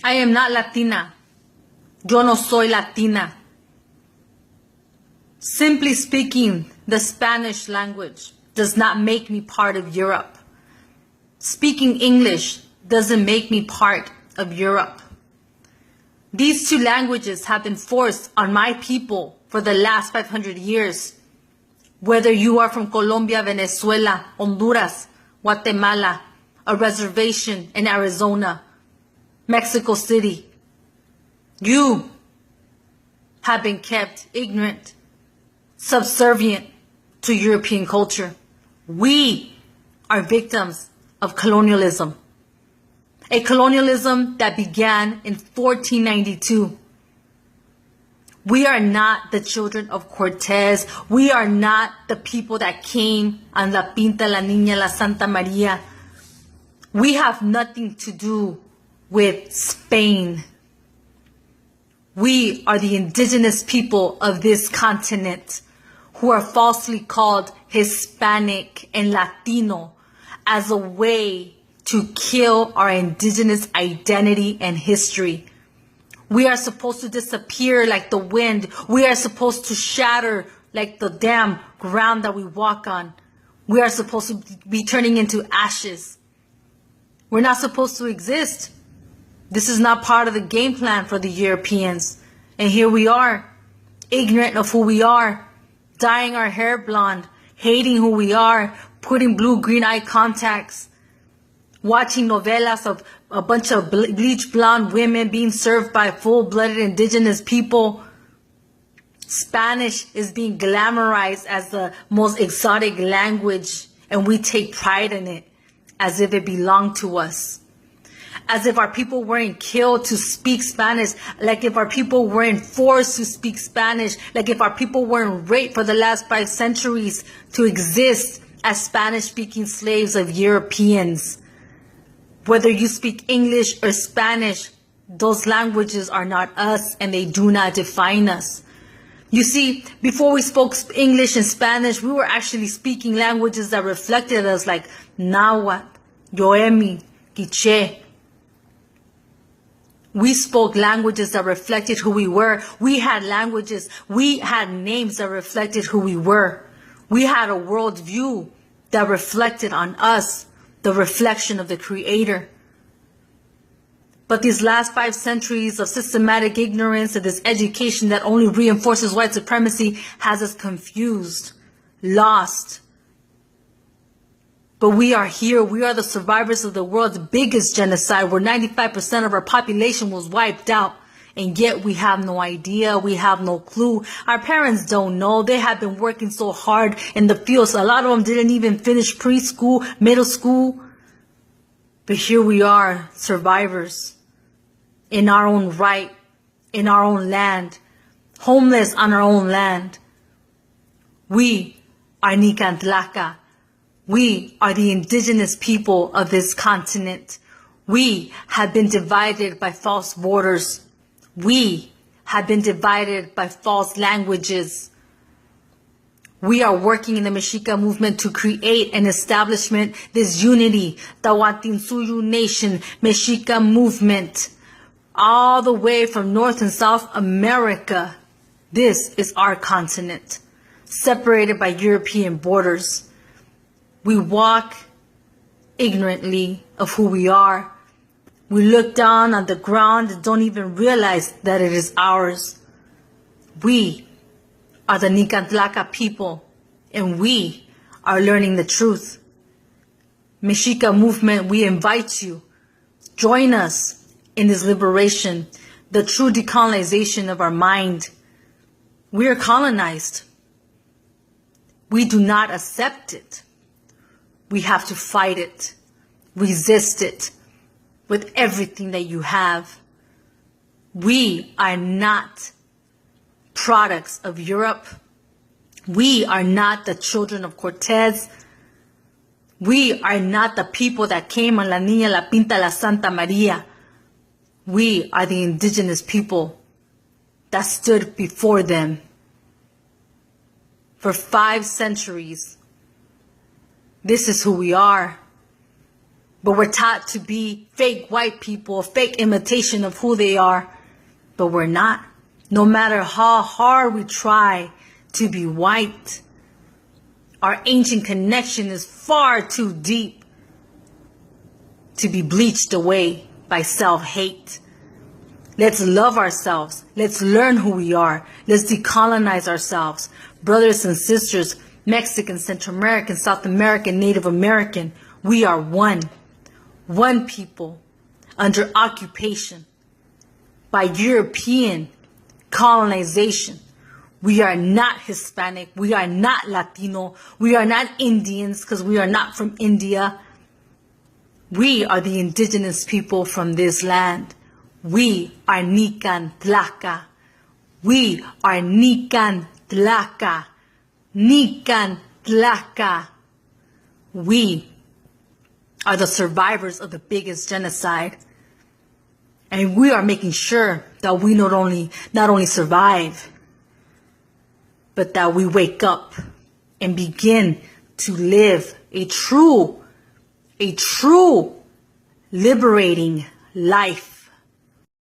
I am not Latina. Yo no soy Latina. Simply speaking, the Spanish language does not make me part of Europe. Speaking English doesn't make me part of Europe. These two languages have been forced on my people for the last 500 years. Whether you are from Colombia, Venezuela, Honduras, Guatemala, a reservation in Arizona, Mexico City, you have been kept ignorant, subservient to European culture. We are victims of colonialism. A colonialism that began in 1492. We are not the children of Cortez. We are not the people that came on La Pinta, La Niña, La Santa Maria. We have nothing to do with Spain. We are the indigenous people of this continent who are falsely called Hispanic and Latino as a way to kill our indigenous identity and history. We are supposed to disappear like the wind. We are supposed to shatter like the damn ground that we walk on. We are supposed to be turning into ashes. We're not supposed to exist. This is not part of the game plan for the Europeans. And here we are, ignorant of who we are, dyeing our hair blonde, hating who we are, putting blue-green eye contacts, watching novelas of a bunch of bleach blonde women being served by full-blooded indigenous people. Spanish is being glamorized as the most exotic language, and we take pride in it as if it belonged to us. As if our people weren't killed to speak Spanish, like if our people weren't forced to speak Spanish, like if our people weren't raped for the last 5 centuries to exist as Spanish-speaking slaves of Europeans. Whether you speak English or Spanish, those languages are not us and they do not define us. You see, before we spoke English and Spanish, we were actually speaking languages that reflected us like Nahuatl, Yoemi, Quiche. We spoke languages that reflected who we were. We had languages, we had names that reflected who we were. We had a worldview that reflected on us, the reflection of the Creator. But these last 5 centuries of systematic ignorance and this education that only reinforces white supremacy has us confused, lost. But we are here. We are the survivors of the world's biggest genocide where 95% of our population was wiped out. And yet we have no idea. We have no clue. Our parents don't know. They have been working so hard in the fields. A lot of them didn't even finish preschool, middle school. But here we are, survivors, in our own right, in our own land, homeless on our own land. We are Nicantlaca. We are the indigenous people of this continent. We have been divided by false borders. We have been divided by false languages. We are working in the Mexica movement to create an establishment, this unity, the Tahuantinsuyu Nation, Mexica movement, all the way from North and South America. This is our continent, separated by European borders. We walk ignorantly of who we are. We look down on the ground and don't even realize that it is ours. We are the Nicantlaca people, and we are learning the truth. Mexica movement, we invite you. Join us in this liberation, the true decolonization of our mind. We are colonized. We do not accept it. We have to fight it, resist it with everything that you have. We are not products of Europe. We are not the children of Cortez. We are not the people that came on La Niña, La Pinta, La Santa Maria. We are the indigenous people that stood before them for 5 centuries. This is who we are. But we're taught to be fake white people, a fake imitation of who they are. But we're not. No matter how hard we try to be white, our ancient connection is far too deep to be bleached away by self-hate. Let's love ourselves. Let's learn who we are. Let's decolonize ourselves. Brothers and sisters, Mexican, Central American, South American, Native American, we are one. One people under occupation by European colonization. We are not Hispanic. We are not Latino. We are not Indians because we are not from India. We are the indigenous people from this land. We are Nican Tlaca. We are Nican Tlaca. Nican Tlaca. We are the survivors of the biggest genocide. And we are making sure that we not only survive, but that we wake up and begin to live a true liberating life.